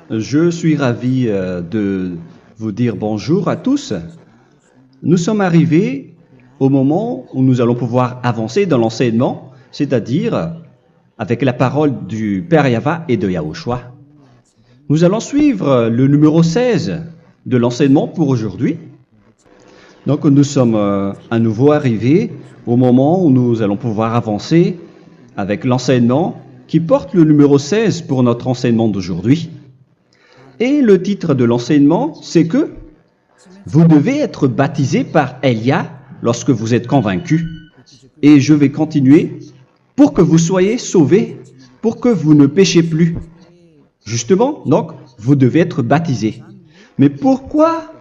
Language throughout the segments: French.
Je suis ravi de vous dire bonjour à tous. Nous sommes arrivés au moment où nous allons pouvoir avancer dans l'enseignement, c'est-à-dire avec la parole du Père Yava et de Yahushua. Nous allons suivre le numéro 16 de l'enseignement pour aujourd'hui. Donc nous sommes à nouveau arrivés au moment où nous allons pouvoir avancer avec l'enseignement qui porte le numéro 16 pour notre enseignement d'aujourd'hui. Et le titre de l'enseignement, c'est que vous devez être baptisé par Elia lorsque vous êtes convaincu. Et je vais continuer pour que vous soyez sauvés, pour que vous ne péchez plus. Justement, donc, vous devez être baptisé. Mais pourquoi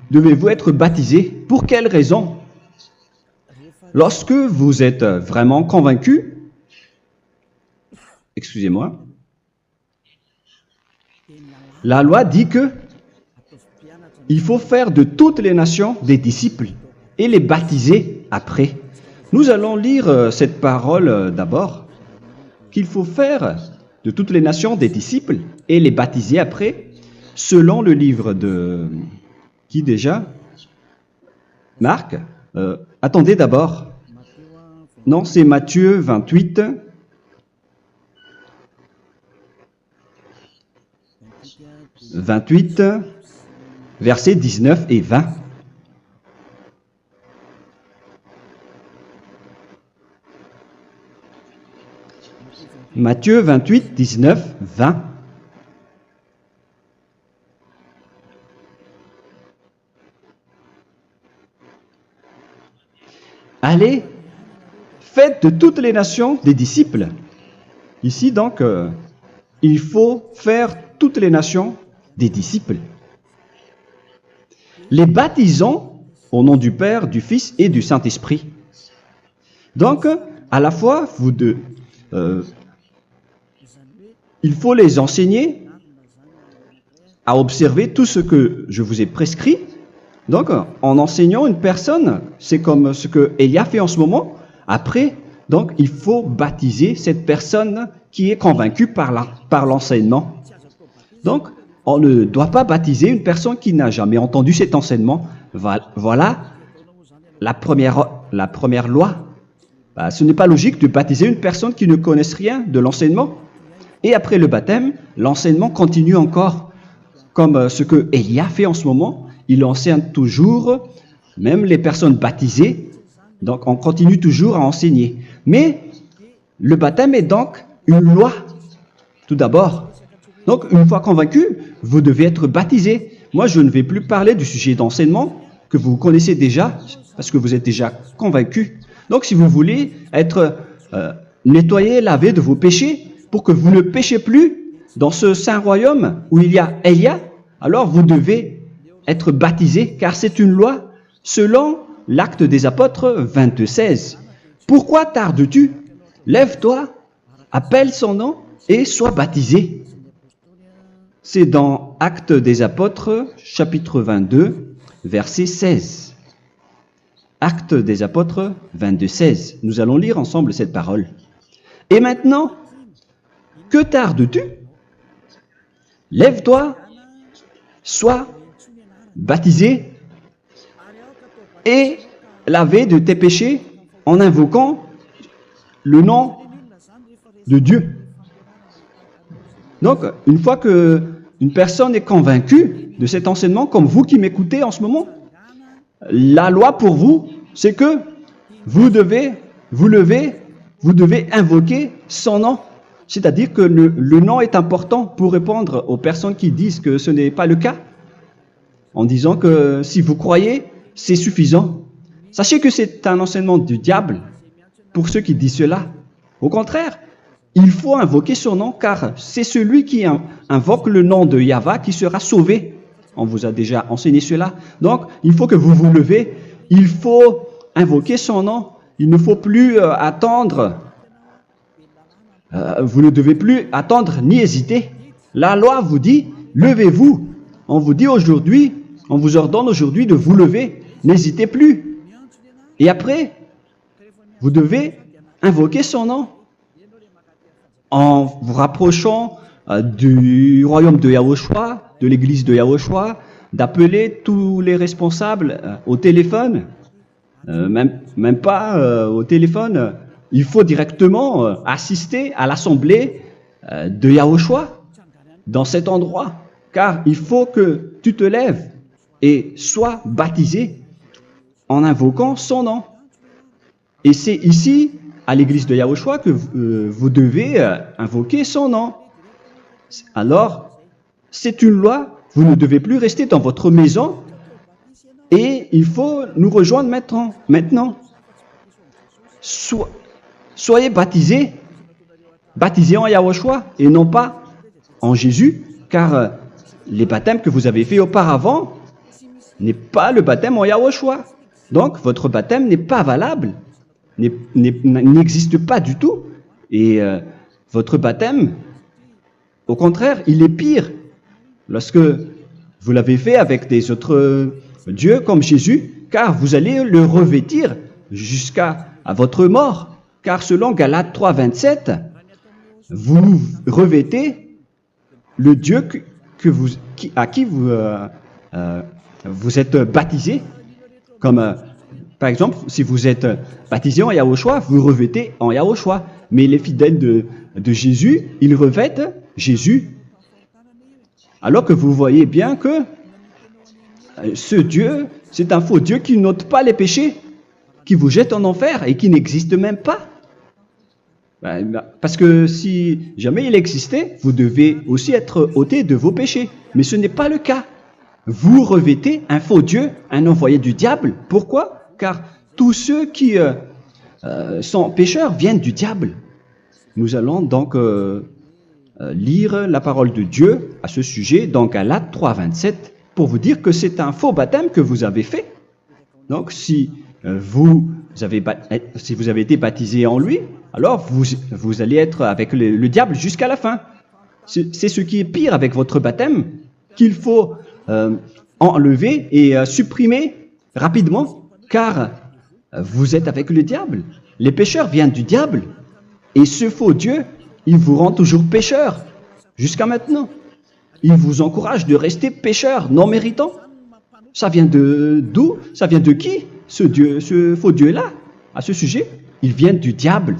devez-vous être baptisé? Pour quelle raison? Lorsque vous êtes vraiment convaincu, excusez-moi, la loi dit que il faut faire de toutes les nations des disciples et les baptiser après. Nous allons lire cette parole d'abord, qu'il faut faire de toutes les nations des disciples et les baptiser après, selon le livre de... Qui déjà? Marc. Attendez d'abord. Non, c'est Matthieu 28. Versets 19 et 20. Matthieu 28, 19, 20. Allez, faites de toutes les nations des disciples. Ici donc, il faut faire toutes les nations des disciples. Les baptisons au nom du Père, du Fils et du Saint-Esprit. Donc, à la fois, il faut les enseigner à observer tout ce que je vous ai prescrit. Donc, en enseignant une personne, c'est comme ce que Elia fait en ce moment. Après, donc, il faut baptiser cette personne qui est convaincue par l'enseignement. Donc, on ne doit pas baptiser une personne qui n'a jamais entendu cet enseignement. Voilà la première loi. Ce n'est pas logique de baptiser une personne qui ne connaisse rien de l'enseignement. Et après le baptême, l'enseignement continue encore, comme ce que Elia fait en ce moment. Il enseigne toujours, même les personnes baptisées. Donc, on continue toujours à enseigner. Mais le baptême est donc une loi, tout d'abord. Donc, une fois convaincu, vous devez être baptisé. Moi, je ne vais plus parler du sujet d'enseignement que vous connaissez déjà, parce que vous êtes déjà convaincu. Donc, si vous voulez être nettoyé, lavé de vos péchés, pour que vous ne péchez plus dans ce saint royaume où il y a Elia, alors vous devez être baptisé, car c'est une loi selon l'Acte des Apôtres 22:16. Pourquoi tardes-tu? Lève-toi, appelle son nom et sois baptisé. C'est dans Actes des Apôtres, chapitre 22, verset 16. Actes des Apôtres 22:16. Nous allons lire ensemble cette parole. Et maintenant, que tardes-tu? Lève-toi, sois baptisé et lavé de tes péchés en invoquant le nom de Dieu. Donc, une fois qu'une personne est convaincue de cet enseignement, comme vous qui m'écoutez en ce moment, la loi pour vous, c'est que vous devez invoquer son nom. C'est-à-dire que le nom est important pour répondre aux personnes qui disent que ce n'est pas le cas, en disant que si vous croyez, c'est suffisant. Sachez que c'est un enseignement du diable pour ceux qui disent cela. Au contraire, il faut invoquer son nom, car c'est celui qui invoque le nom de Yahva qui sera sauvé. On vous a déjà enseigné cela. Donc, il faut que vous vous levez, il faut invoquer son nom. Il ne faut plus attendre. Vous ne devez plus attendre ni hésiter. La loi vous dit, levez-vous. On vous dit aujourd'hui, on vous ordonne aujourd'hui de vous lever. N'hésitez plus. Et après, vous devez invoquer son nom en vous rapprochant du royaume de Yahushua, de l'église de Yahushua, d'appeler tous les responsables au téléphone, même pas au téléphone. Il faut directement assister à l'assemblée de Yahushua dans cet endroit, car il faut que tu te lèves et sois baptisé en invoquant son nom. Et c'est ici, à l'église de Yahushua, que vous devez invoquer son nom. Alors, c'est une loi, vous ne devez plus rester dans votre maison et il faut nous rejoindre maintenant. Soyez baptisés en Yahushua et non pas en Jésus, car les baptêmes que vous avez faits auparavant n'est pas le baptême en Yahushua. Donc, votre baptême n'est pas valable, n'existe pas du tout. Et votre baptême, au contraire, il est pire. Lorsque vous l'avez fait avec des autres dieux comme Jésus, car vous allez le revêtir jusqu'à votre mort. Car selon Galates 3, 27, vous revêtez le Dieu à qui vous êtes baptisé. Comme par exemple, si vous êtes baptisé en Yahushua, vous revêtez en Yahushua. Mais les fidèles de Jésus, ils revêtent Jésus. Alors que vous voyez bien que ce Dieu, c'est un faux Dieu qui n'ôte pas les péchés, qui vous jette en enfer et qui n'existe même pas. Parce que si jamais il existait, vous devez aussi être ôté de vos péchés. Mais ce n'est pas le cas. Vous revêtez un faux Dieu, un envoyé du diable. Pourquoi? Car tous ceux qui sont pécheurs viennent du diable. Nous allons donc lire la parole de Dieu à ce sujet dans Galates 3, 27 pour vous dire que c'est un faux baptême que vous avez fait. Donc si vous avez été baptisé en lui, alors vous allez être avec le diable jusqu'à la fin. C'est ce qui est pire avec votre baptême qu'il faut enlever et supprimer rapidement, car vous êtes avec le diable. Les pécheurs viennent du diable. Et ce faux Dieu, il vous rend toujours pécheur, jusqu'à maintenant. Il vous encourage de rester pécheur, non méritant. Ça vient d'où? Ça vient de qui, ce faux Dieu-là? À ce sujet, ils viennent du diable,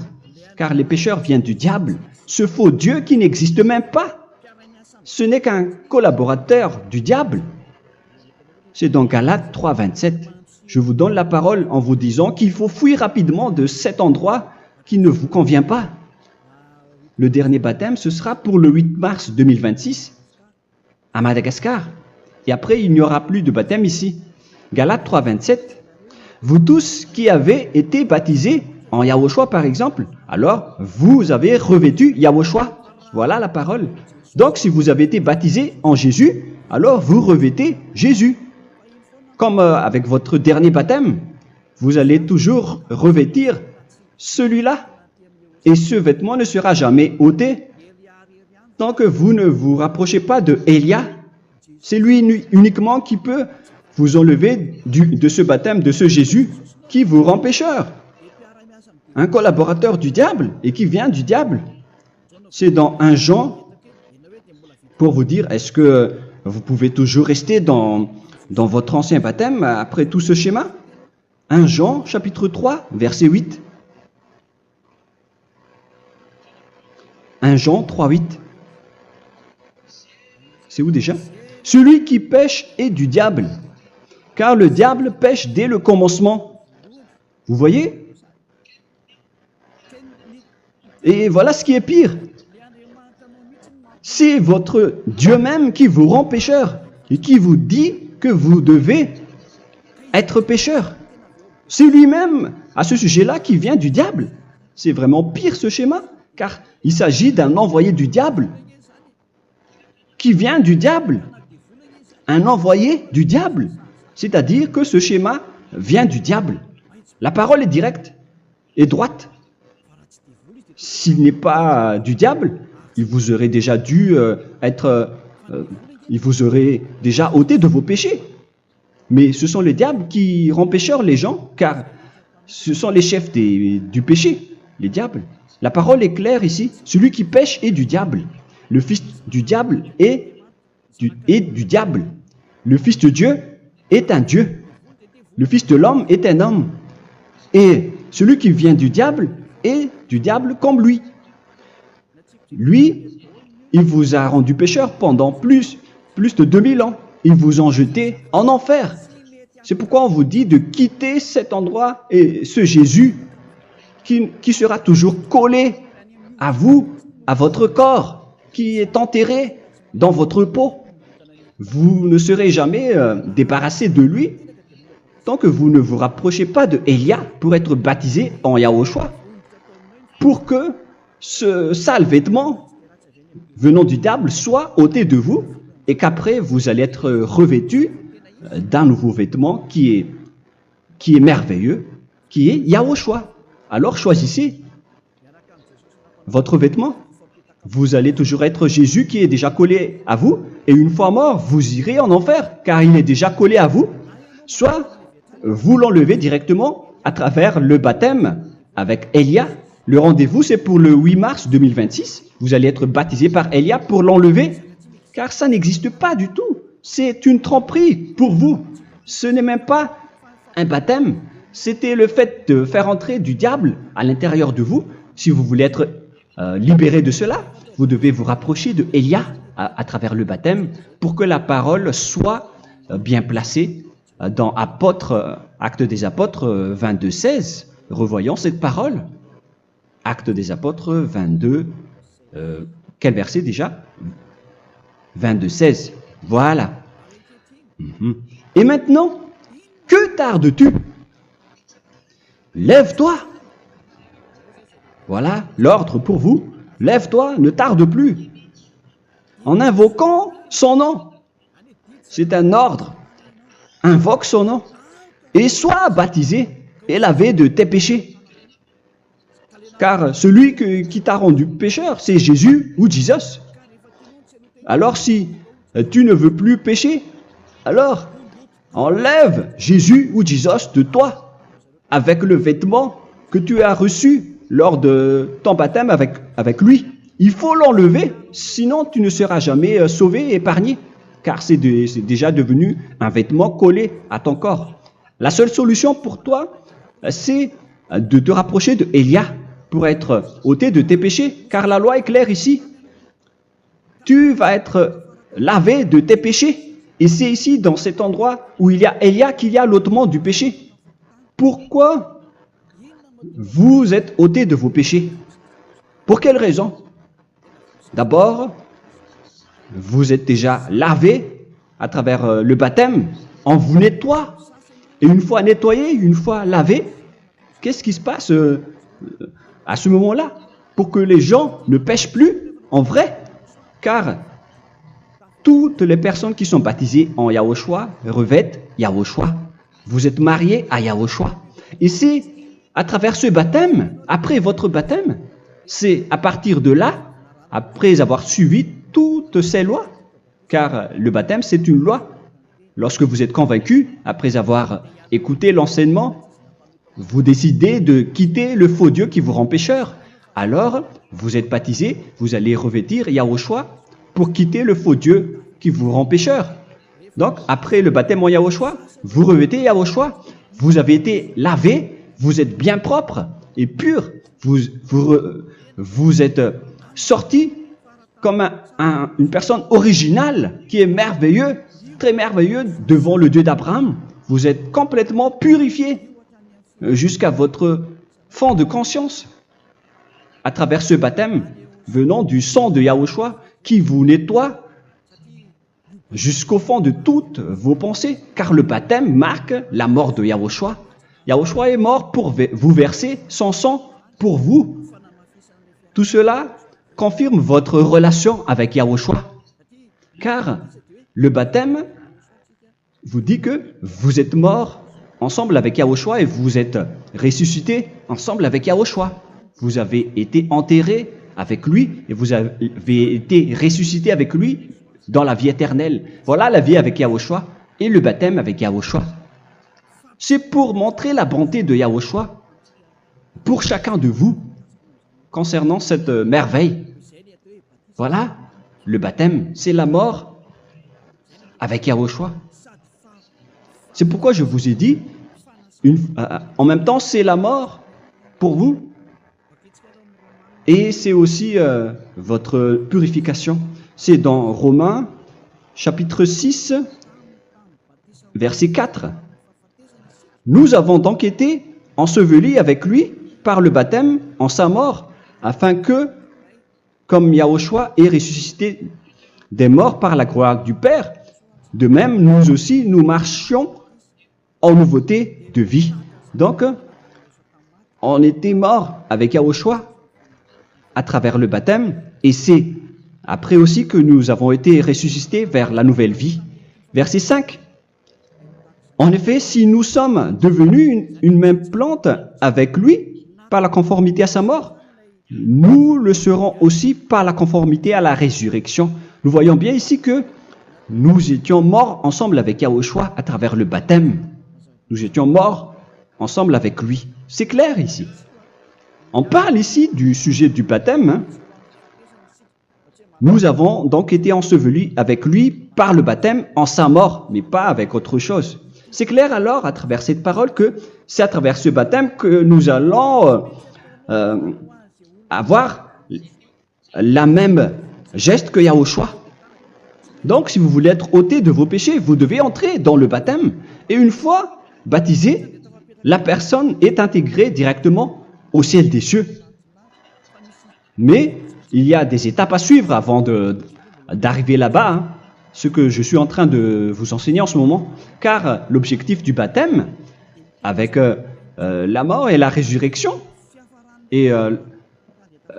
car les pécheurs viennent du diable. Ce faux Dieu qui n'existe même pas. Ce n'est qu'un collaborateur du diable. C'est dans Galates 3, 27. Je vous donne la parole en vous disant qu'il faut fuir rapidement de cet endroit qui ne vous convient pas. Le dernier baptême, ce sera pour le 8 mars 2026 à Madagascar. Et après, il n'y aura plus de baptême ici. Galates 3, 27. Vous tous qui avez été baptisés en Yahushua, par exemple, alors vous avez revêtu Yahushua. Voilà la parole. Donc, si vous avez été baptisés en Jésus, alors vous revêtez Jésus. Comme avec votre dernier baptême, vous allez toujours revêtir celui-là. Et ce vêtement ne sera jamais ôté tant que vous ne vous rapprochez pas de Élia. C'est lui uniquement qui peut vous enlever de ce baptême, de ce Jésus qui vous rend pécheur. Un collaborateur du diable et qui vient du diable. C'est dans 1 Jean, pour vous dire, est-ce que vous pouvez toujours rester dans votre ancien baptême après tout ce schéma? 1 Jean, chapitre 3, verset 8. 1 Jean 3, 8. C'est où déjà? Celui qui pêche est du diable, car le diable pêche dès le commencement. Vous voyez? Et voilà ce qui est pire. C'est votre Dieu même qui vous rend pécheur et qui vous dit que vous devez être pécheur. C'est lui-même, à ce sujet-là, qui vient du diable. C'est vraiment pire ce schéma, car il s'agit d'un envoyé du diable qui vient du diable. Un envoyé du diable. C'est-à-dire que ce schéma vient du diable. La parole est directe et droite. S'il n'est pas du diable, il vous aurait déjà dû il vous aurait déjà ôté de vos péchés. Mais ce sont les diables qui rendent pécheurs les gens, car ce sont les chefs du péché, les diables. La parole est claire ici, celui qui pêche est du diable. le fils du diable est du diable. Le fils de Dieu est un Dieu. Le fils de l'homme est un homme. Et celui qui vient du diable est du diable comme lui. Lui, il vous a rendu pécheur pendant plus de 2000 ans. Il vous a jeté en enfer. C'est pourquoi on vous dit de quitter cet endroit et ce Jésus qui sera toujours collé à vous, à votre corps, qui est enterré dans votre peau. Vous ne serez jamais débarrassé de lui tant que vous ne vous rapprochez pas de Élia pour être baptisé en Yahushua, pour que ce sale vêtement venant du diable soit ôté de vous et qu'après vous allez être revêtu d'un nouveau vêtement qui est merveilleux, qui est Yahushua. Alors choisissez votre vêtement. Vous allez toujours être Jésus qui est déjà collé à vous, et une fois mort, vous irez en enfer, car il est déjà collé à vous. Soit vous l'enlevez directement à travers le baptême avec Élia. Le rendez-vous, c'est pour le 8 mars 2026. Vous allez être baptisé par Élia pour l'enlever, car ça n'existe pas du tout. C'est une tromperie pour vous. Ce n'est même pas un baptême. C'était le fait de faire entrer du diable à l'intérieur de vous. Si vous voulez être libéré de cela, vous devez vous rapprocher de Élia à travers le baptême pour que la parole soit bien placée dans Actes des Apôtres 22:16. Revoyons cette parole. Actes des Apôtres 22, quel verset déjà? 22:16. Voilà. Et maintenant, que tardes-tu? Lève-toi. Voilà l'ordre pour vous. Lève-toi, ne tarde plus. En invoquant son nom. C'est un ordre. Invoque son nom. Et sois baptisé et lavé de tes péchés. Car celui qui t'a rendu pécheur, c'est Jésus ou Jesus. Alors si tu ne veux plus pécher, alors enlève Jésus ou Jesus de toi avec le vêtement que tu as reçu lors de ton baptême avec lui. Il faut l'enlever, sinon tu ne seras jamais sauvé, épargné, car c'est déjà devenu un vêtement collé à ton corps. La seule solution pour toi, c'est de te rapprocher de Élia pour être ôté de tes péchés, car la loi est claire ici. Tu vas être lavé de tes péchés, et c'est ici, dans cet endroit où il y a Élia, qu'il y a l'ôtement du péché. Pourquoi vous êtes ôté de vos péchés? Pour quelle raison? D'abord, vous êtes déjà lavé à travers le baptême. On vous nettoie. Et une fois nettoyé, une fois lavé, qu'est-ce qui se passe à ce moment-là? Pour que les gens ne pêchent plus en vrai. Car toutes les personnes qui sont baptisées en Yahushua revêtent Yahushua. Vous êtes mariés à Yahushua. Et c'est à travers ce baptême, après votre baptême, c'est à partir de là, après avoir suivi toutes ces lois, car le baptême c'est une loi. Lorsque vous êtes convaincu, après avoir écouté l'enseignement, vous décidez de quitter le faux Dieu qui vous rend pécheur. Alors, vous êtes baptisé, vous allez revêtir Yahushua pour quitter le faux Dieu qui vous rend pécheur. Donc, après le baptême en Yahushua, vous revêtez Yahushua, vous avez été lavé, vous êtes bien propre et pur, vous êtes sorti comme une personne originale qui est merveilleux, très merveilleux devant le Dieu d'Abraham. Vous êtes complètement purifié jusqu'à votre fond de conscience à travers ce baptême venant du sang de Yahushua qui vous nettoie jusqu'au fond de toutes vos pensées, car le baptême marque la mort de Yahushua. Yahushua est mort pour vous verser son sang pour vous. Tout cela confirme votre relation avec Yahushua, car le baptême vous dit que vous êtes mort ensemble avec Yahushua et vous êtes ressuscité ensemble avec Yahushua. Vous avez été enterré avec lui et vous avez été ressuscité avec lui dans la vie éternelle. Voilà la vie avec Yahushua et le baptême avec Yahushua. C'est pour montrer la bonté de Yahushua pour chacun de vous concernant cette merveille. Voilà le baptême, c'est la mort avec Yahushua. C'est pourquoi je vous ai dit, en même temps, c'est la mort pour vous et c'est aussi votre purification. C'est dans Romains, chapitre 6, verset 4. Nous avons donc été ensevelis avec lui par le baptême en sa mort, afin que, comme Yahushua est ressuscité des morts par la gloire du Père, de même, nous aussi, nous marchions en nouveauté de vie. Donc, on était morts avec Yahushua à travers le baptême, et c'est après aussi que nous avons été ressuscités vers la nouvelle vie. Verset 5. En effet, si nous sommes devenus une même plante avec lui par la conformité à sa mort, nous le serons aussi par la conformité à la résurrection. Nous voyons bien ici que nous étions morts ensemble avec Yahushua à travers le baptême. Nous étions morts ensemble avec lui. C'est clair ici. On parle ici du sujet du baptême. Nous avons donc été ensevelis avec lui par le baptême en sa mort, mais pas avec autre chose. C'est clair alors à travers cette parole que c'est à travers ce baptême que nous allons avoir la même geste que Yahushua. Donc, si vous voulez être ôté de vos péchés, vous devez entrer dans le baptême. Et une fois baptisé, la personne est intégrée directement au ciel des cieux. Mais il y a des étapes à suivre avant d'arriver là-bas, hein, ce que je suis en train de vous enseigner en ce moment. Car l'objectif du baptême, avec la mort et la résurrection, et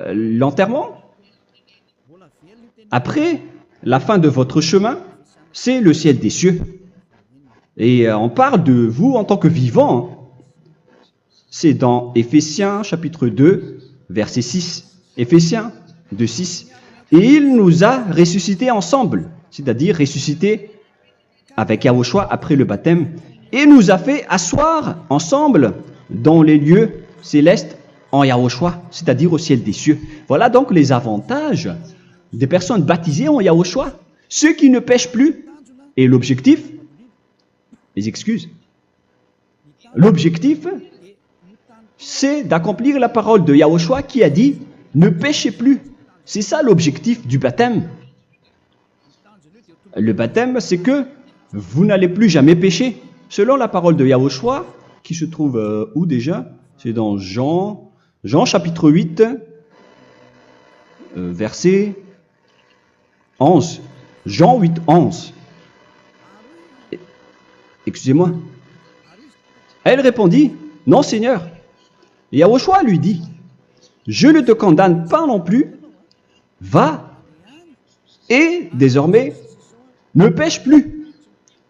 l'enterrement, après la fin de votre chemin, c'est le ciel des cieux. Et on parle de vous en tant que vivant. Hein. C'est dans Éphésiens chapitre 2, verset 6. Éphésiens 2, 6. Et il nous a ressuscités ensemble, c'est-à-dire ressuscités avec Yahushua après le baptême, et nous a fait asseoir ensemble dans les lieux célestes en Yahushua, c'est-à-dire au ciel des cieux. Voilà donc les avantages des personnes baptisées en Yahushua, ceux qui ne pêchent plus. Et l'objectif, les excuses, l'objectif, c'est d'accomplir la parole de Yahushua qui a dit « Ne péchez plus ». C'est ça l'objectif du baptême. Le baptême, c'est que vous n'allez plus jamais pécher. Selon la parole de Yahushua, qui se trouve où déjà? C'est dans Jean chapitre 8, verset 11. Jean 8, 11. Excusez-moi. Elle répondit, « Non, Seigneur. » Et Yahushua lui dit, « Je ne te condamne pas non plus. Va et désormais ne pêche plus. »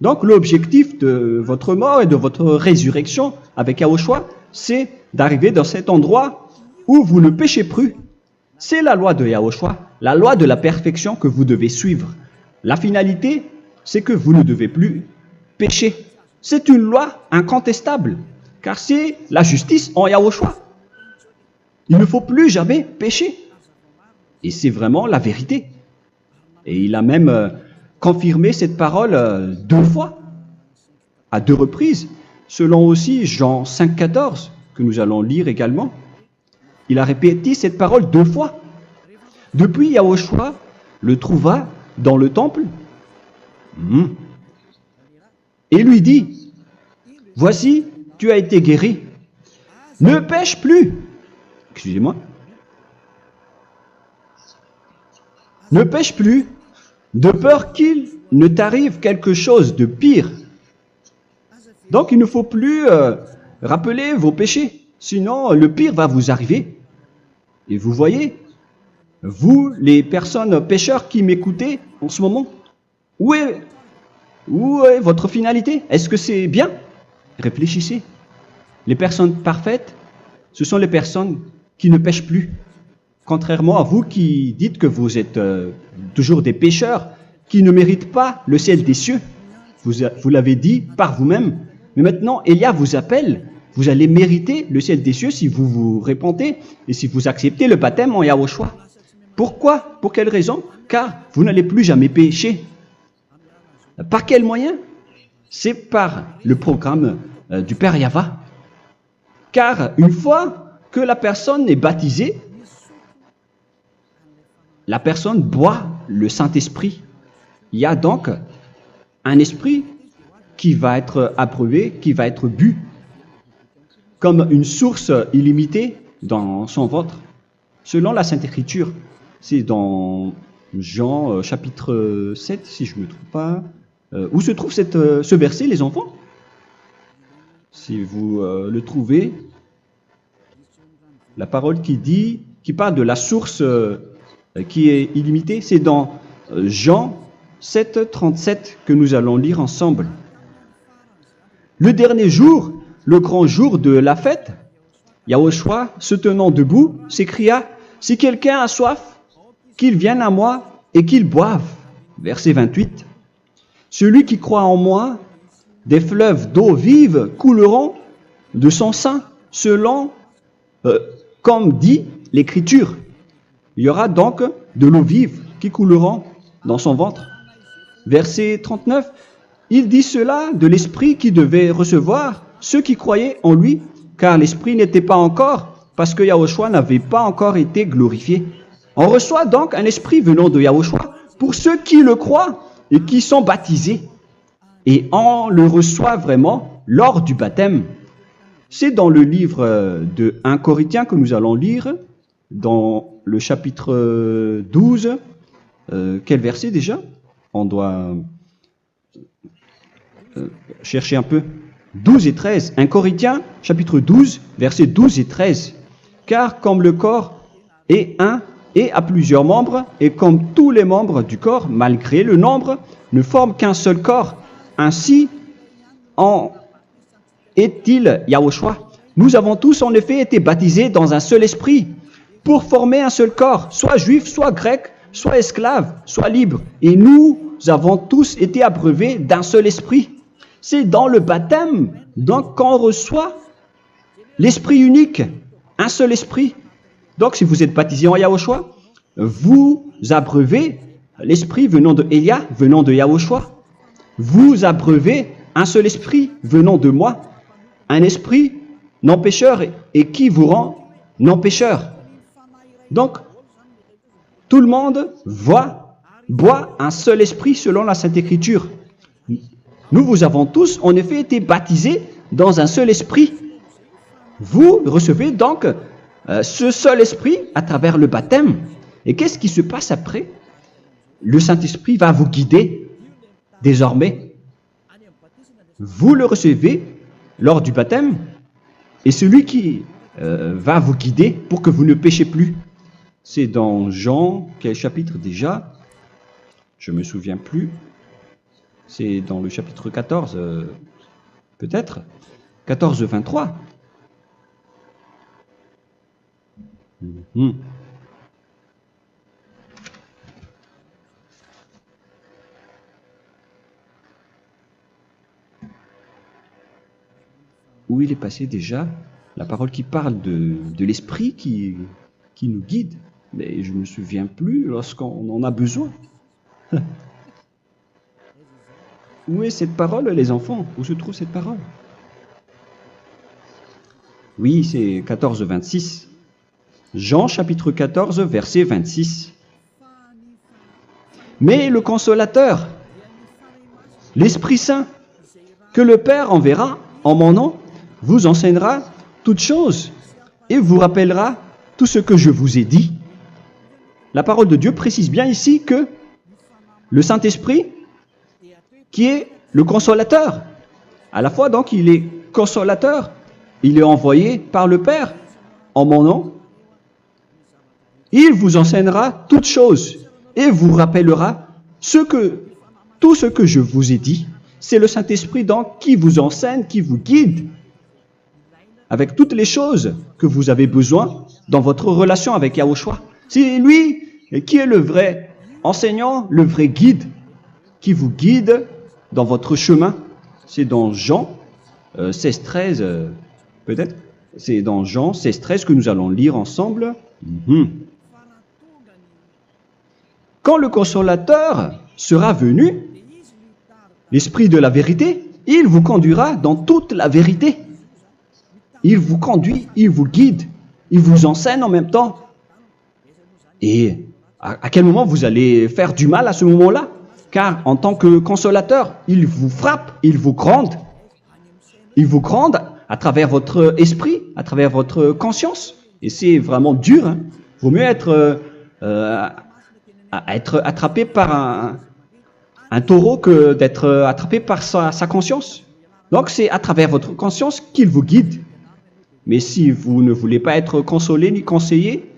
Donc l'objectif de votre mort et de votre résurrection avec Yahushua, c'est d'arriver dans cet endroit où vous ne péchez plus. C'est la loi de Yahushua, la loi de la perfection que vous devez suivre. La finalité, c'est que vous ne devez plus pécher. C'est une loi incontestable, car c'est la justice en Yahushua. Il ne faut plus jamais pécher. Et c'est vraiment la vérité. Et il a même confirmé cette parole 2 fois, à 2 reprises, selon aussi Jean 5, 14, que nous allons lire également. Il a répété cette parole 2 fois. Depuis, Yahushua le trouva dans le temple et lui dit, « Voici, tu as été guéri. Ne pêche plus. » Excusez-moi. Ne pêche plus, de peur qu'il ne t'arrive quelque chose de pire. Donc, il ne faut plus rappeler vos péchés, sinon le pire va vous arriver. Et vous voyez, vous, les personnes pécheurs qui m'écoutez en ce moment, où est votre finalité? Est-ce que c'est bien? Réfléchissez. Les personnes parfaites, ce sont les personnes qui ne pêchent plus. Contrairement à vous qui dites que vous êtes toujours des pécheurs qui ne méritent pas le ciel des cieux. Vous l'avez dit par vous-même. Mais maintenant, Élia vous appelle. Vous allez mériter le ciel des cieux si vous vous repentez et si vous acceptez le baptême en Yahushua. Pourquoi? Pour quelle raison? Car vous n'allez plus jamais pécher. Par quel moyen? C'est par le programme du Père Yahva. Car une fois que la personne est baptisée, la personne boit le Saint-Esprit. Il y a donc un esprit qui va être approuvé, qui va être bu, comme une source illimitée dans son ventre, selon la Sainte Écriture. C'est dans Jean chapitre 7, si je ne me trompe pas. Où se trouve ce verset, les enfants? Si vous le trouvez, la parole qui parle de la source qui est illimitée, c'est dans Jean 7, 37 que nous allons lire ensemble. Le dernier jour, le grand jour de la fête, Yahushua, se tenant debout, s'écria, « Si quelqu'un a soif, qu'il vienne à moi et qu'il boive. » Verset 28. « Celui qui croit en moi, des fleuves d'eau vive couleront de son sein, selon, comme dit l'Écriture. » Il y aura donc de l'eau vive qui couleront dans son ventre. Verset 39. Il dit cela de l'Esprit qui devait recevoir ceux qui croyaient en lui, car l'Esprit n'était pas encore, parce que Yahushua n'avait pas encore été glorifié. On reçoit donc un Esprit venant de Yahushua pour ceux qui le croient et qui sont baptisés. Et on le reçoit vraiment lors du baptême. C'est dans le livre de 1 Corinthiens que nous allons lire, dans le chapitre 12. Quel verset déjà? On doit chercher un peu. 12 et 13. 1 Corinthiens, chapitre 12, versets 12 et 13. Car comme le corps est un et a plusieurs membres, et comme tous les membres du corps, malgré le nombre, ne forment qu'un seul corps, ainsi en est-il Yahushua. Nous avons tous en effet été baptisés dans un seul esprit, pour former un seul corps, soit juif, soit grec, soit esclave, soit libre. Et nous avons tous été abreuvés d'un seul esprit. C'est dans le baptême, donc, qu'on reçoit l'esprit unique, un seul esprit. Donc, si vous êtes baptisé en Yahushua, vous abreuvez l'esprit venant de Elia, venant de Yahushua. Vous abreuvez un seul esprit venant de moi, un esprit non pécheur et qui vous rend non pécheur. Donc, tout le monde boit un seul esprit selon la Sainte Écriture. Nous vous avons tous en effet été baptisés dans un seul esprit. Vous recevez donc ce seul esprit à travers le baptême. Et qu'est-ce qui se passe après? Le Saint-Esprit va vous guider désormais. Vous le recevez lors du baptême et celui qui va vous guider pour que vous ne péchez plus. C'est dans Jean, quel chapitre déjà? Je ne me souviens plus. C'est dans le chapitre 14, peut-être. 14, 23. Où il est passé déjà la parole qui parle de l'esprit qui nous guide. Mais je ne me souviens plus lorsqu'on en a besoin. Où est cette parole, les enfants? Où se trouve cette parole? Oui, c'est 14, 26. Jean, chapitre 14, verset 26. Mais le Consolateur, l'Esprit Saint, que le Père enverra en mon nom, vous enseignera toutes choses et vous rappellera tout ce que je vous ai dit. La parole de Dieu précise bien ici que le Saint-Esprit, qui est le consolateur, à la fois donc il est consolateur, il est envoyé par le Père en mon nom, il vous enseignera toutes choses et vous rappellera tout ce que je vous ai dit. C'est le Saint-Esprit donc qui vous enseigne, qui vous guide avec toutes les choses que vous avez besoin dans votre relation avec Yahushua. C'est lui qui est le vrai enseignant, le vrai guide, qui vous guide dans votre chemin. C'est dans Jean 16, 13, peut-être. C'est dans Jean 16, 13 que nous allons lire ensemble. quand le consolateur sera venu, l'Esprit de la vérité, il vous conduira dans toute la vérité. Il vous conduit, il vous guide, il vous enseigne en même temps. Et à quel moment vous allez faire du mal à ce moment-là? Car en tant que consolateur, il vous frappe, il vous gronde. Il vous gronde à travers votre esprit, à travers votre conscience. Et c'est vraiment dur. Hein. Vaut mieux être attrapé par un taureau que d'être attrapé par sa conscience. Donc c'est à travers votre conscience qu'il vous guide. Mais si vous ne voulez pas être consolé ni conseillé,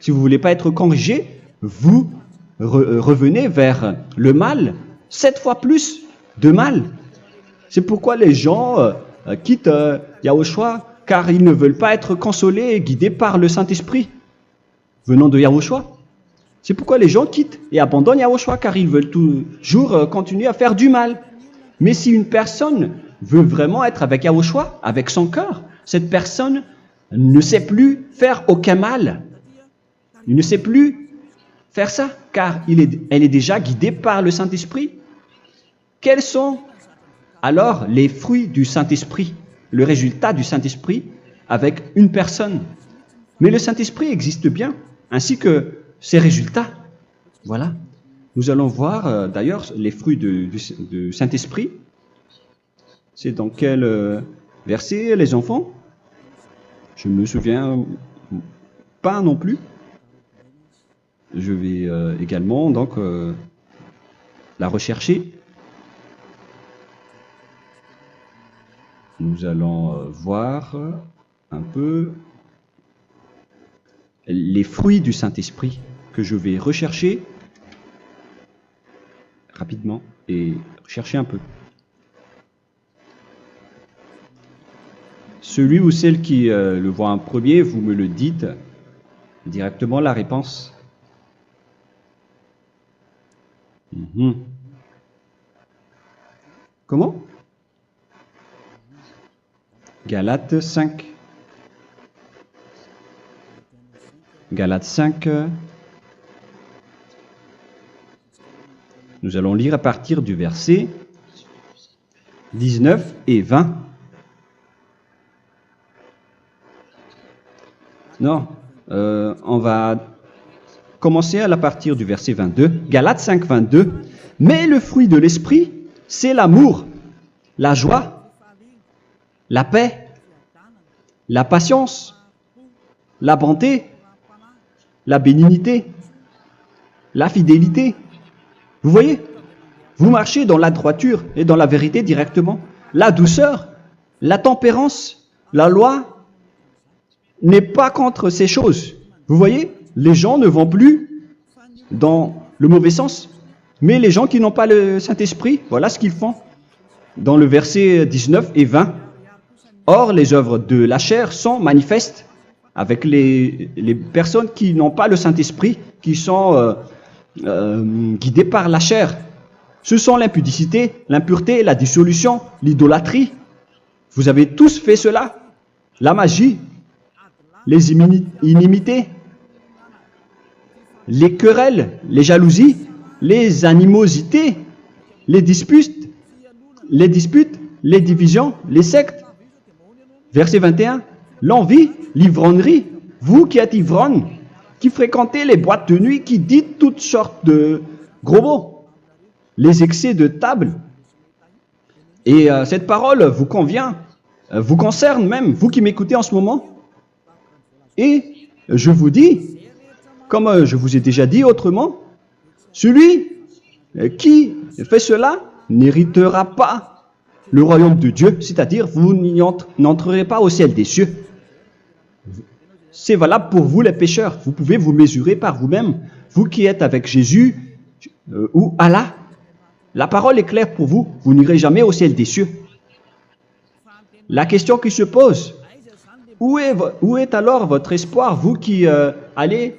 si vous ne voulez pas être corrigé, vous revenez vers le mal, 7 fois plus de mal. C'est pourquoi les gens quittent Yahushua, car ils ne veulent pas être consolés et guidés par le Saint-Esprit venant de Yahushua. C'est pourquoi les gens quittent et abandonnent Yahushua, car ils veulent toujours continuer à faire du mal. Mais si une personne veut vraiment être avec Yahushua, avec son cœur, cette personne ne sait plus faire aucun mal. Il ne sait plus faire ça, car elle est déjà guidée par le Saint-Esprit. Quels sont alors les fruits du Saint-Esprit, le résultat du Saint-Esprit avec une personne? Mais le Saint-Esprit existe bien, ainsi que ses résultats. Voilà. Nous allons voir d'ailleurs les fruits du Saint-Esprit. C'est dans quel verset, les enfants? Je ne me souviens pas non plus. Je vais également donc la rechercher. Nous allons voir un peu les fruits du Saint-Esprit que je vais rechercher rapidement et chercher un peu. Celui ou celle qui le voit en premier, vous me le dites directement la réponse. Comment? Galates 5. Galates 5. Nous allons lire à partir du verset 19 et 20. Non, on va commencer à partir du verset 22. Galates 5, 22. Mais le fruit de l'esprit, c'est l'amour, la joie, la paix, la patience, la bonté, la bénignité, la fidélité. Vous voyez? Vous marchez dans la droiture et dans la vérité directement. La douceur, la tempérance, la loi n'est pas contre ces choses. Vous voyez? Les gens ne vont plus dans le mauvais sens. Mais les gens qui n'ont pas le Saint-Esprit, voilà ce qu'ils font. Dans le verset 19 et 20. Or, les œuvres de la chair sont manifestes avec les personnes qui n'ont pas le Saint-Esprit, qui sont guidées par la chair. Ce sont l'impudicité, l'impureté, la dissolution, l'idolâtrie. Vous avez tous fait cela. La magie, les inimités, les querelles, les jalousies, les animosités, les disputes, les divisions, les sectes. Verset 21, l'envie, l'ivrognerie, vous qui êtes ivrognes, qui fréquentez les boîtes de nuit, qui dites toutes sortes de gros mots, les excès de table. Et cette parole vous convient, vous concerne même, vous qui m'écoutez en ce moment. Et je vous dis, comme je vous ai déjà dit autrement, celui qui fait cela n'héritera pas le royaume de Dieu, c'est-à-dire vous n'entrerez pas au ciel des cieux. C'est valable pour vous les pécheurs. Vous pouvez vous mesurer par vous-même. Vous qui êtes avec Jésus ou Allah, la parole est claire pour vous. Vous n'irez jamais au ciel des cieux. La question qui se pose, où est alors votre espoir, vous qui allez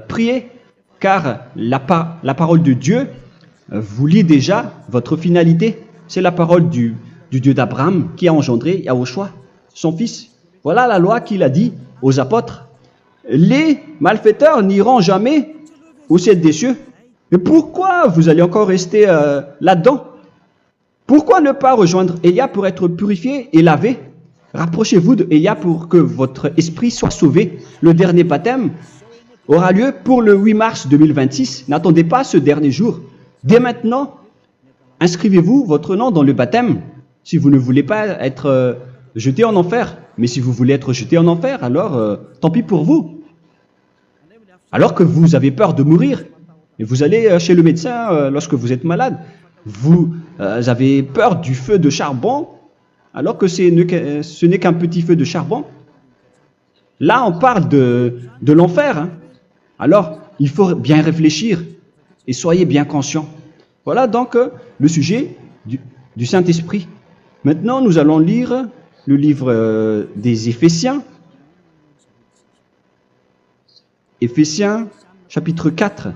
prier? Car la parole de Dieu vous lit déjà votre finalité. C'est la parole du Dieu d'Abraham qui a engendré Yahushua, son fils. Voilà la loi qu'il a dit aux apôtres. Les malfaiteurs n'iront jamais au ciel des cieux. Mais pourquoi vous allez encore rester là-dedans? Pourquoi ne pas rejoindre Élia pour être purifié et lavé? Rapprochez-vous d'Élia pour que votre esprit soit sauvé. Le dernier baptême aura lieu pour le 8 mars 2026. N'attendez pas ce dernier jour. Dès maintenant, inscrivez-vous votre nom dans le baptême si vous ne voulez pas être jeté en enfer. Mais si vous voulez être jeté en enfer, alors tant pis pour vous. Alors que vous avez peur de mourir, et vous allez chez le médecin lorsque vous êtes malade, vous avez peur du feu de charbon, alors que ce n'est qu'un petit feu de charbon. Là, on parle de l'enfer. Hein. Alors, il faut bien réfléchir et soyez bien conscients. Voilà donc le sujet du Saint-Esprit. Maintenant, nous allons lire le livre des Éphésiens. Éphésiens, chapitre 4.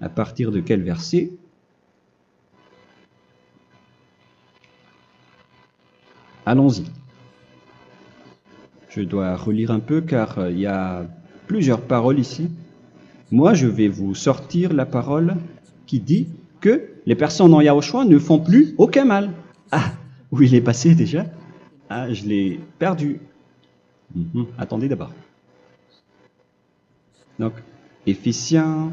À partir de quel verset? Allons-y. Je dois relire un peu car il y a plusieurs paroles ici. Moi, je vais vous sortir la parole qui dit que les personnes en Yahushua ne font plus aucun mal. Ah, où il est passé déjà? Ah, je l'ai perdu. Attendez d'abord. Donc, Éphésiens.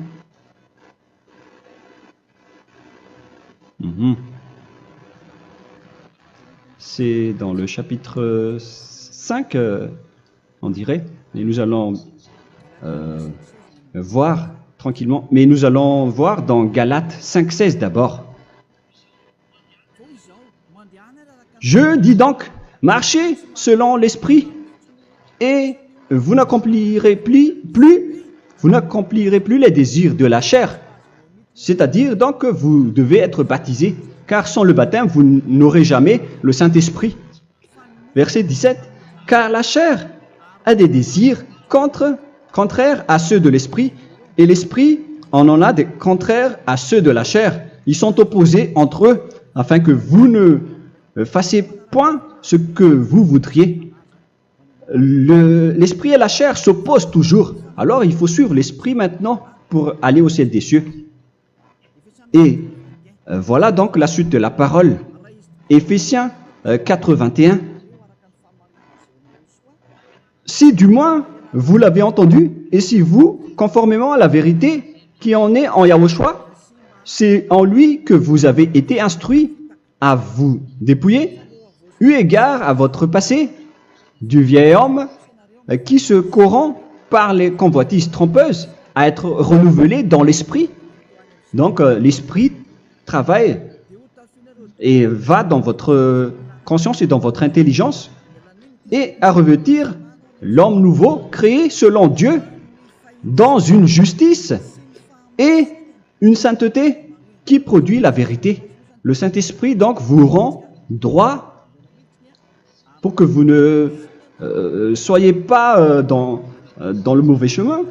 C'est dans le chapitre 5, on dirait. Et nous allons voir tranquillement. Mais nous allons voir dans Galates 5,16 d'abord. Je dis donc, marchez selon l'esprit, et vous n'accomplirez plus les désirs de la chair. C'est-à-dire donc que vous devez être baptisé, car sans le baptême, vous n'aurez jamais le Saint-Esprit. Verset 17. Car la chair a des désirs contraires à ceux de l'esprit, et l'esprit en a des contraires à ceux de la chair. Ils sont opposés entre eux, afin que vous ne fassiez point ce que vous voudriez. L'esprit et la chair s'opposent toujours. Alors il faut suivre l'esprit maintenant pour aller au ciel des cieux. Et voilà donc la suite de la parole. Éphésiens 4:21. Si du moins vous l'avez entendu, et si vous, conformément à la vérité qui en est en Yahushua, c'est en lui que vous avez été instruits à vous dépouiller, eu égard à votre passé, du vieil homme qui se corrompt par les convoitises trompeuses, à être renouvelé dans l'esprit. Donc l'esprit travaille et va dans votre conscience et dans votre intelligence, et à revêtir l'homme nouveau créé selon Dieu dans une justice et une sainteté qui produit la vérité. Le Saint-Esprit donc vous rend droit pour que vous ne soyez pas dans le mauvais chemin,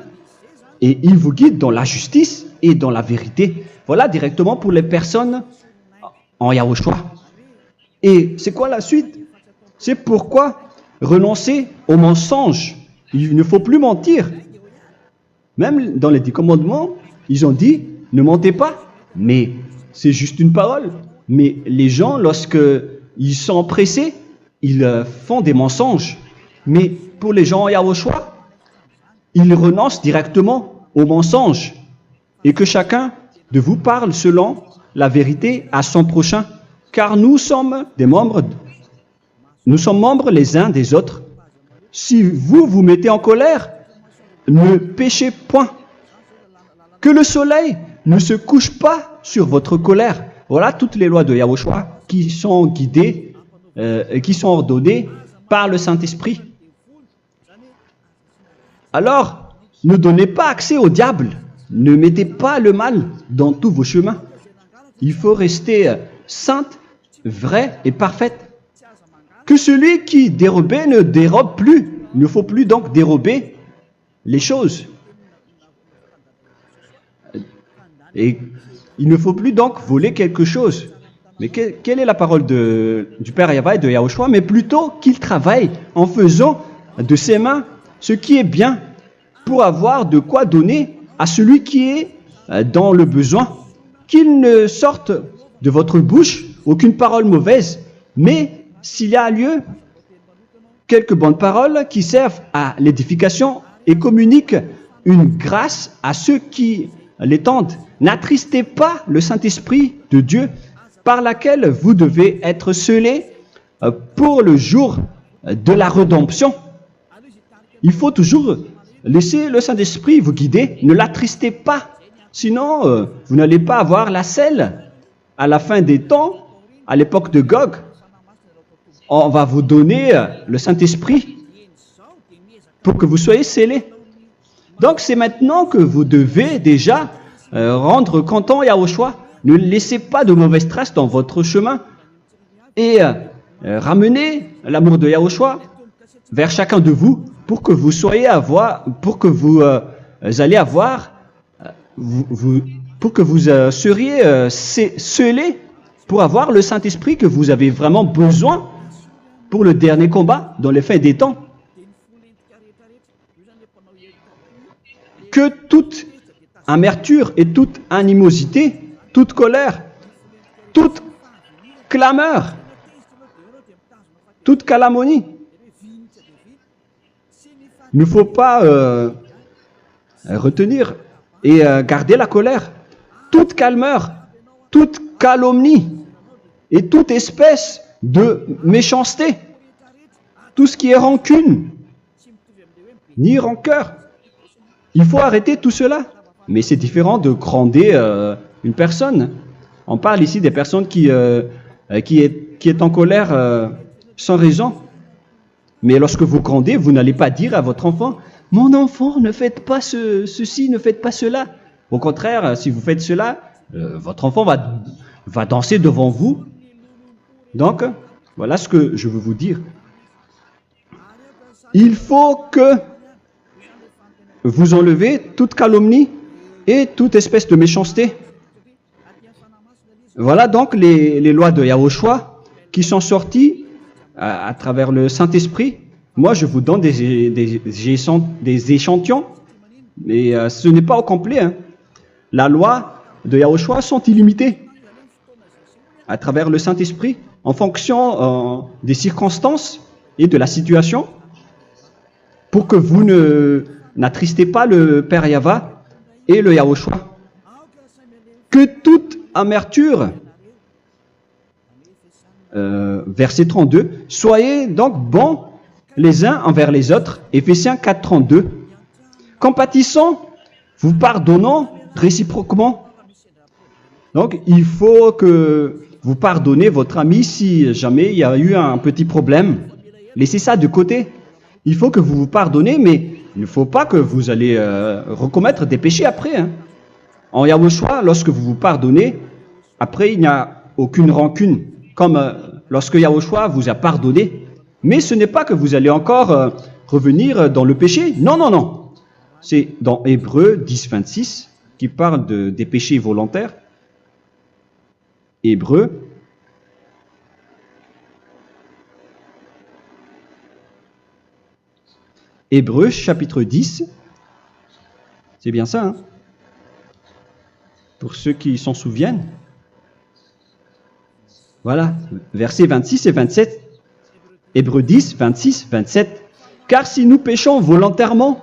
et il vous guide dans la justice et dans la vérité. Voilà directement pour les personnes en Yahushua. Et c'est quoi la suite? C'est pourquoi renoncer au mensonge. Il ne faut plus mentir. Même dans les 10 commandements, ils ont dit ne mentez pas. Mais c'est juste une parole. Mais les gens, lorsque ils sont pressés, ils font des mensonges. Mais pour les gens en Yahushua, ils renoncent directement au mensonge. Et que chacun de vous parle selon la vérité à son prochain. Car nous sommes membres les uns des autres. Si vous vous mettez en colère, ne péchez point. Que le soleil ne se couche pas sur votre colère. Voilà toutes les lois de Yahushua qui sont guidées, qui sont ordonnées par le Saint-Esprit. Alors, ne donnez pas accès au diable. Ne mettez pas le mal dans tous vos chemins. Il faut rester sainte, vraie et parfaite. Que celui qui dérobait ne dérobe plus. Il ne faut plus donc dérober les choses. Et il ne faut plus donc voler quelque chose. Mais quelle est la parole du Père Yahweh et de Yahushua? Mais plutôt qu'il travaille en faisant de ses mains ce qui est bien pour avoir de quoi donner à celui qui est dans le besoin. Qu'il ne sorte de votre bouche aucune parole mauvaise, mais s'il y a lieu, quelques bonnes paroles qui servent à l'édification et communiquent une grâce à ceux qui l'étendent. N'attristez pas le Saint-Esprit de Dieu par laquelle vous devez être scellés pour le jour de la rédemption. Il faut toujours laisser le Saint-Esprit vous guider, ne l'attristez pas, sinon vous n'allez pas avoir la selle. À la fin des temps, à l'époque de Gog, on va vous donner le Saint-Esprit pour que vous soyez scellés. Donc c'est maintenant que vous devez déjà rendre content Yahushua. Ne laissez pas de mauvaises traces dans votre chemin et ramenez l'amour de Yahushua vers chacun de vous pour que vous soyez pour que vous seriez scellés pour avoir le Saint-Esprit que vous avez vraiment besoin pour le dernier combat dans les fins des temps. Que toute amertume et toute animosité, toute colère, toute clameur, toute calomnie, il ne faut pas retenir et garder la colère. Toute calmeur, toute calomnie et toute espèce de méchanceté, tout ce qui est rancune, ni rancœur. Il faut arrêter tout cela. Mais c'est différent de gronder une personne. On parle ici des personnes qui est en colère sans raison. Mais lorsque vous grondez, vous n'allez pas dire à votre enfant « Mon enfant, ne faites pas ceci, ne faites pas cela ». Au contraire, si vous faites cela, votre enfant va danser devant vous. Donc, voilà ce que je veux vous dire. Il faut que vous enlevez toute calomnie et toute espèce de méchanceté. Voilà donc les lois de Yahushua qui sont sorties à travers le Saint-Esprit. Moi, je vous donne des échantillons, mais ce n'est pas au complet. Hein. La loi de Yahushua sont illimitées à travers le Saint-Esprit en fonction des circonstances et de la situation pour que vous n'attristez pas le Père Yahva et le Yahushua. Que toute amertume, verset 32, soyez donc bons les uns envers les autres, Éphésiens 4, 32, compatissant, vous pardonnant réciproquement. Donc, il faut que vous pardonnez votre ami si jamais il y a eu un petit problème. Laissez ça de côté. Il faut que vous vous pardonnez, mais il ne faut pas que vous allez recommettre des péchés après. Hein. En Yahushua, lorsque vous vous pardonnez, après il n'y a aucune rancune, comme lorsque Yahushua vous a pardonné. Mais ce n'est pas que vous allez encore revenir dans le péché. Non, non, non. C'est dans Hébreux 10, 26 qui parle des péchés volontaires. Hébreux. Hébreux chapitre 10. C'est bien ça, hein? Pour ceux qui s'en souviennent. Voilà, versets 26 et 27. Hébreux 10, 26, 27. Car si nous péchons volontairement,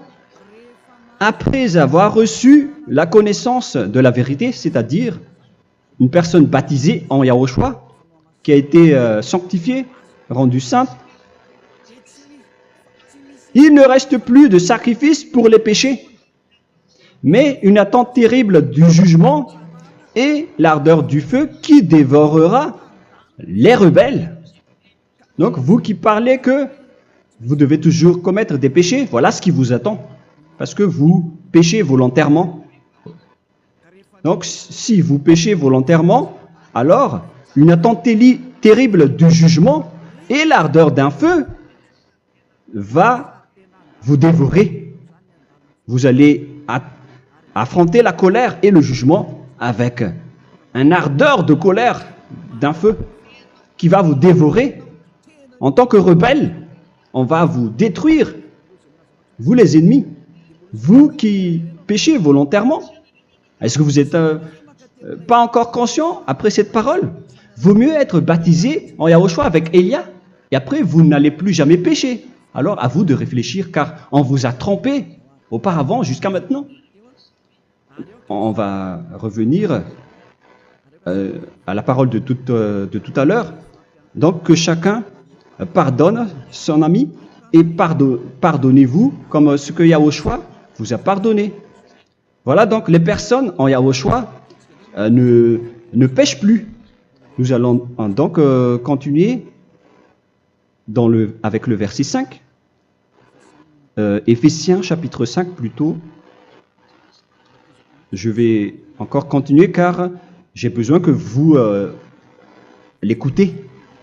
après avoir reçu la connaissance de la vérité, c'est-à-dire une personne baptisée en Yahushua, qui a été sanctifiée, rendue sainte, il ne reste plus de sacrifice pour les péchés, mais une attente terrible du jugement et l'ardeur du feu qui dévorera les rebelles. Donc, vous qui parlez que vous devez toujours commettre des péchés, voilà ce qui vous attend. Parce que vous péchez volontairement. Donc, si vous péchez volontairement, alors une attente terrible du jugement et l'ardeur d'un feu va vous dévorer. Vous allez affronter la colère et le jugement avec un ardeur de colère d'un feu qui va vous dévorer. En tant que rebelle, on va vous détruire vous les ennemis, vous qui péchez volontairement. Est-ce que vous n'êtes pas encore conscient après cette parole? Vaut mieux être baptisé en Yahushua avec Elia, et après vous n'allez plus jamais pécher. Alors à vous de réfléchir, car on vous a trompé auparavant jusqu'à maintenant. On va revenir à la parole de tout à l'heure. Donc que chacun pardonne son ami et pardonnez-vous comme ce que Yahushua vous a pardonné. Voilà donc les personnes en Yahushua ne pêchent plus. Nous allons donc continuer avec le verset 5. Éphésiens chapitre 5 plutôt. Je vais encore continuer car j'ai besoin que vous l'écoutez.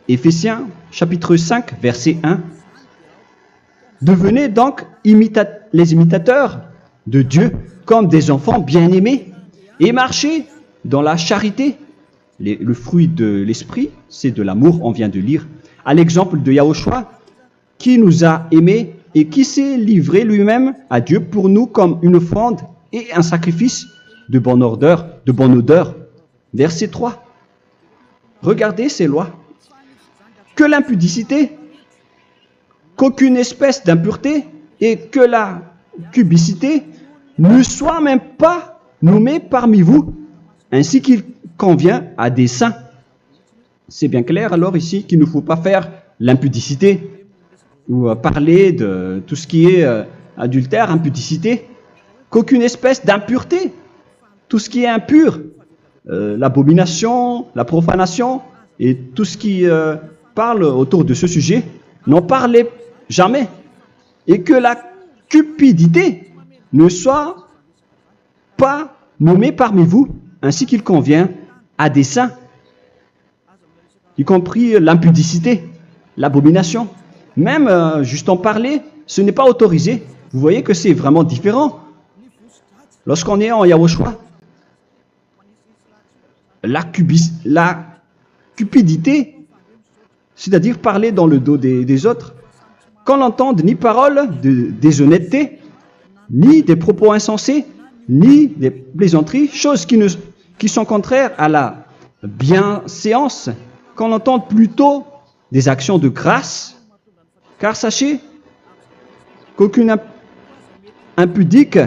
Éphésiens chapitre 5 verset 1. Devenez donc les imitateurs de Dieu comme des enfants bien-aimés et marchez dans la charité. Le fruit de l'esprit, c'est de l'amour, on vient de lire, à l'exemple de Yahushua qui nous a aimés et qui s'est livré lui-même à Dieu pour nous comme une offrande et un sacrifice de bonne odeur. Verset 3. Regardez ces lois. Que l'impudicité, qu'aucune espèce d'impureté et que la cubicité ne soient même pas nommés parmi vous, ainsi qu'il convient à des saints. C'est bien clair alors ici qu'il ne faut pas faire l'impudicité ou parler de tout ce qui est adultère, impudicité, qu'aucune espèce d'impureté, tout ce qui est impur, l'abomination, la profanation et tout ce qui parle autour de ce sujet, n'en parlez jamais. Et que la cupidité ne soit pas nommée parmi vous, ainsi qu'il convient à des saints, y compris l'impudicité, l'abomination. Même juste en parler, ce n'est pas autorisé. Vous voyez que c'est vraiment différent. Lorsqu'on est en Yahushua, la cupidité, c'est-à-dire parler dans le dos des autres, qu'on n'entende ni parole de déshonnêteté, ni des propos insensés, ni des plaisanteries, choses qui sont contraires à la bienséance, qu'on entende plutôt des actions de grâce, car sachez qu'aucune impudique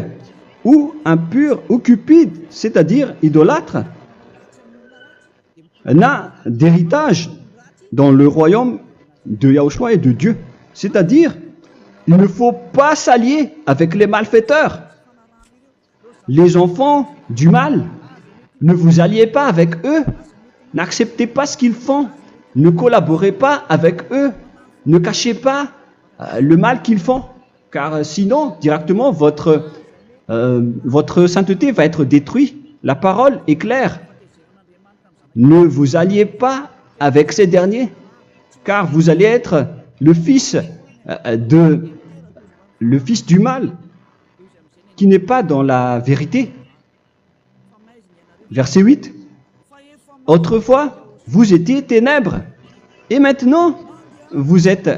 ou impure ou cupide, c'est-à-dire idolâtre, n'a d'héritage dans le royaume de Yahushua et de Dieu. C'est-à-dire, il ne faut pas s'allier avec les malfaiteurs. Les enfants du mal, ne vous alliez pas avec eux. N'acceptez pas ce qu'ils font. Ne collaborez pas avec eux. Ne cachez pas le mal qu'ils font. Car sinon, directement, votre sainteté va être détruite. La parole est claire. Ne vous alliez pas avec ces derniers, car vous allez être le fils du mal, qui n'est pas dans la vérité. Verset 8. Autrefois, vous étiez ténèbres, et maintenant, vous êtes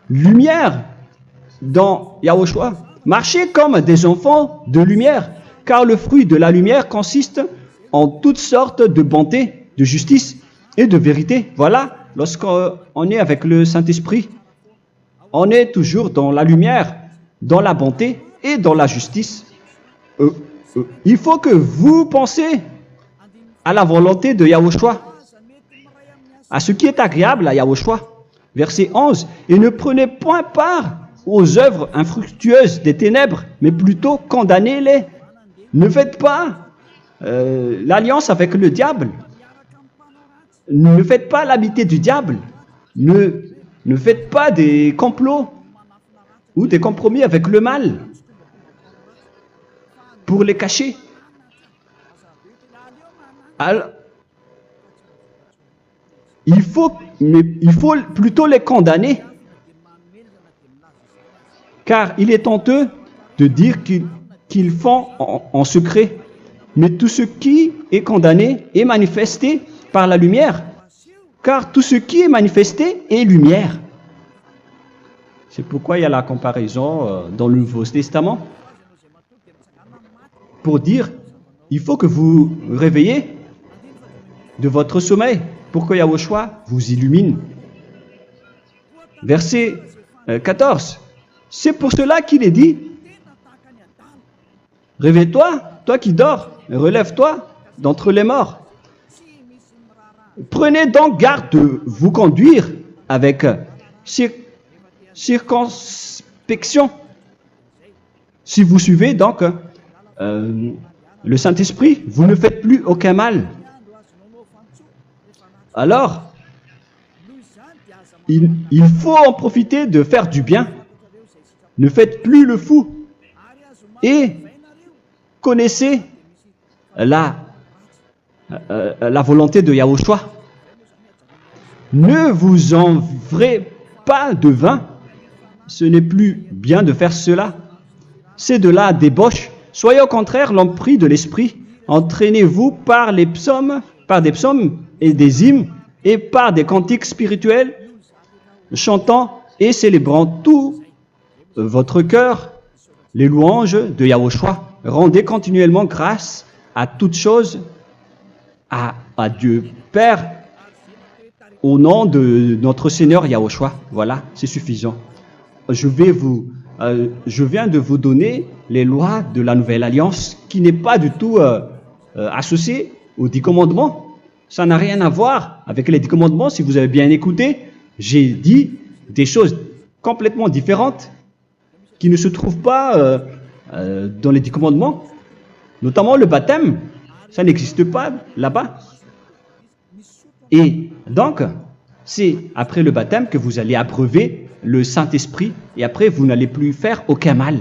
lumière dans Yahushua. Marchez comme des enfants de lumière, car le fruit de la lumière consiste en toutes sortes de bonté, de justice et de vérité. Voilà, lorsqu'on est avec le Saint-Esprit, on est toujours dans la lumière, dans la bonté et dans la justice. Il faut que vous pensiez à la volonté de Yahushua, à ce qui est agréable à Yahushua. Verset 11. Et ne prenez point part aux œuvres infructueuses des ténèbres, mais plutôt condamnez-les. Ne faites pas l'alliance avec le diable. Ne faites pas l'amitié du diable. Ne faites pas des complots ou des compromis avec le mal pour les cacher. Alors, il faut plutôt les condamner, car il est honteux de dire qu'ils font en secret. Mais tout ce qui est condamné est manifesté par la lumière, car tout ce qui est manifesté est lumière. C'est pourquoi il y a la comparaison dans le Nouveau Testament. Pour dire, il faut que vous réveillez de votre sommeil pour que Yahushua vous illumine. Verset 14. C'est pour cela qu'il est dit, réveille-toi, toi qui dors, relève-toi d'entre les morts. Prenez donc garde de vous conduire avec circonspection. Si vous suivez donc le Saint-Esprit, vous ne faites plus aucun mal. Alors, il faut en profiter de faire du bien. Ne faites plus le fou. Et connaissez la volonté de Yahushua. Ne vous envrez pas de vin. Ce n'est plus bien de faire cela. C'est de la débauche. Soyez au contraire l'empris de l'esprit. Entraînez-vous par des psaumes et des hymnes et par des cantiques spirituels, chantant et célébrant tout votre cœur les louanges de Yahushua. Rendez continuellement grâce à toutes choses à Dieu Père au nom de notre Seigneur Yahushua. Voilà, c'est suffisant. Je viens de vous donner les lois de la Nouvelle Alliance qui n'est pas du tout associée aux 10 commandements. Ça n'a rien à voir avec les 10 commandements. Si vous avez bien écouté, j'ai dit des choses complètement différentes qui ne se trouvent pas dans les 10 commandements. Notamment le baptême, ça n'existe pas là-bas. Et donc, c'est après le baptême que vous allez abreuver le Saint-Esprit et après vous n'allez plus faire aucun mal.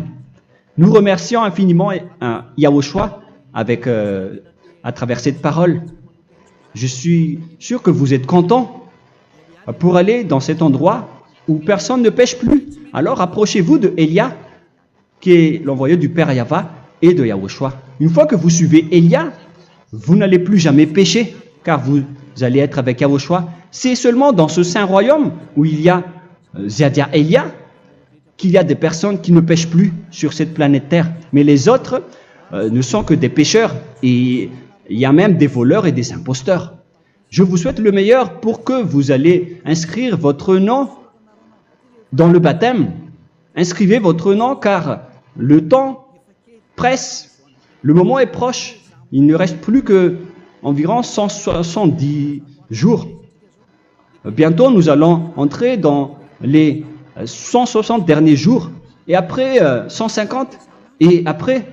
Nous remercions infiniment Yahushua à travers cette parole. Je suis sûr que vous êtes contents pour aller dans cet endroit où personne ne pêche plus. Alors approchez-vous de Élia, qui est l'envoyé du Père Yahva et de Yahushua. Une fois que vous suivez Élia, vous n'allez plus jamais pécher, car vous allez être avec Yahushua. C'est seulement dans ce saint royaume où il y a Ziadia Elia qu'il y a des personnes qui ne pêchent plus sur cette planète Terre. Mais les autres ne sont que des pécheurs et il y a même des voleurs et des imposteurs. Je vous souhaite le meilleur pour que vous allez inscrire votre nom dans le baptême. Inscrivez votre nom car le temps presse, le moment est proche. Il ne reste plus que environ 170 jours. Bientôt, nous allons entrer dans les 160 derniers jours, et après 150, et après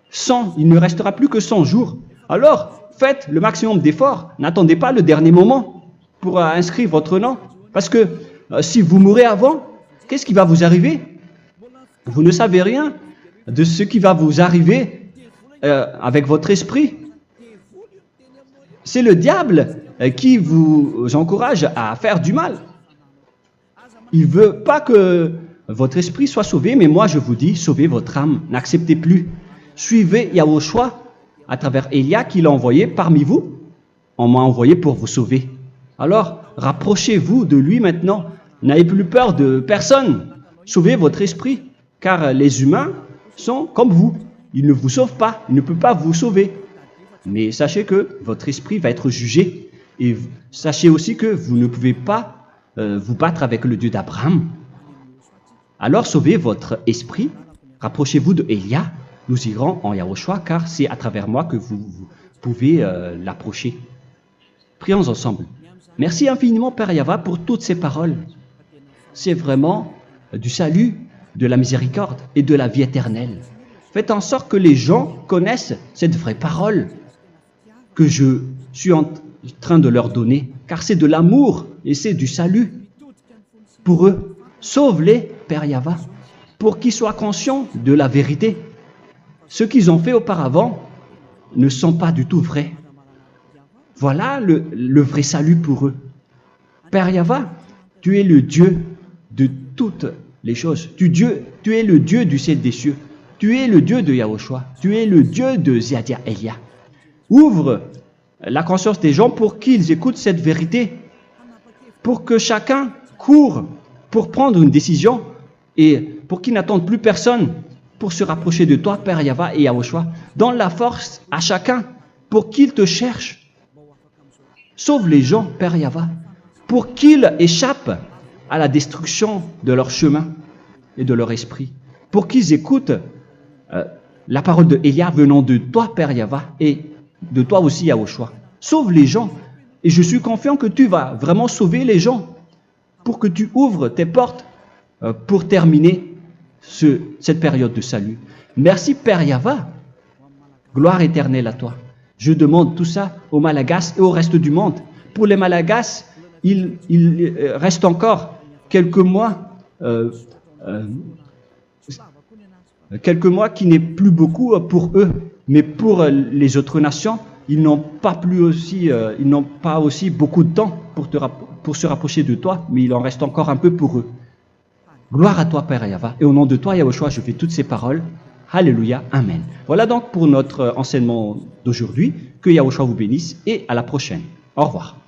100. Il ne restera plus que 100 jours. Alors, faites le maximum d'efforts. N'attendez pas le dernier moment pour inscrire votre nom. Parce que si vous mourrez avant, qu'est-ce qui va vous arriver? Vous ne savez rien de ce qui va vous arriver avec votre esprit. C'est le diable qui vous encourage à faire du mal. Il ne veut pas que votre esprit soit sauvé, mais moi je vous dis, sauvez votre âme, n'acceptez plus. Suivez Yahushua à travers Élia qu'il a envoyé parmi vous. On m'a envoyé pour vous sauver. Alors, rapprochez-vous de lui maintenant. N'ayez plus peur de personne. Sauvez votre esprit, car les humains sont comme vous. Ils ne vous sauvent pas, ils ne peuvent pas vous sauver. Mais sachez que votre esprit va être jugé. Et sachez aussi que vous ne pouvez pas vous battre avec le Dieu d'Abraham. Alors sauvez votre esprit, rapprochez-vous de Élia, nous irons en Yahushua, car c'est à travers moi que vous pouvez l'approcher. Prions ensemble. Merci infiniment, Père Yahva, pour toutes ces paroles. C'est vraiment du salut, de la miséricorde et de la vie éternelle. Faites en sorte que les gens connaissent cette vraie parole que je suis en train de leur donner, car c'est de l'amour et c'est du salut pour eux. Sauve-les, Père Yahva, pour qu'ils soient conscients de la vérité. Ce qu'ils ont fait auparavant ne sont pas du tout vrais. Voilà le vrai salut pour eux. Père Yahva, tu es le Dieu de toutes les choses. Tu es le Dieu du ciel des cieux. Tu es le Dieu de Yahushua. Tu es le Dieu de Ziadia Elia. Ouvre la conscience des gens pour qu'ils écoutent cette vérité, pour que chacun court pour prendre une décision et pour qu'ils n'attendent plus personne pour se rapprocher de toi, Père Yahweh et Yahushua. Donne la force à chacun pour qu'ils te cherchent. Sauve les gens, Père Yahweh, pour qu'ils échappent à la destruction de leur chemin et de leur esprit, pour qu'ils écoutent la parole de Élia venant de toi, Père Yahweh, et de toi aussi, Yahushua. Sauve les gens, et je suis confiant que tu vas vraiment sauver les gens pour que tu ouvres tes portes pour terminer cette période de salut. Merci, Père Yahweh. Gloire éternelle à toi. Je demande tout ça aux Malagasy et au reste du monde. Pour les Malagasy, il reste encore quelques mois qui n'est plus beaucoup pour eux, mais pour les autres nations, ils n'ont pas aussi beaucoup de temps pour se rapprocher de toi, mais il en reste encore un peu pour eux. Gloire à toi, Père Yahweh, et au nom de toi, Yahushua, je fais toutes ces paroles. Alléluia, Amen. Voilà donc pour notre enseignement d'aujourd'hui. Que Yahushua vous bénisse et à la prochaine. Au revoir.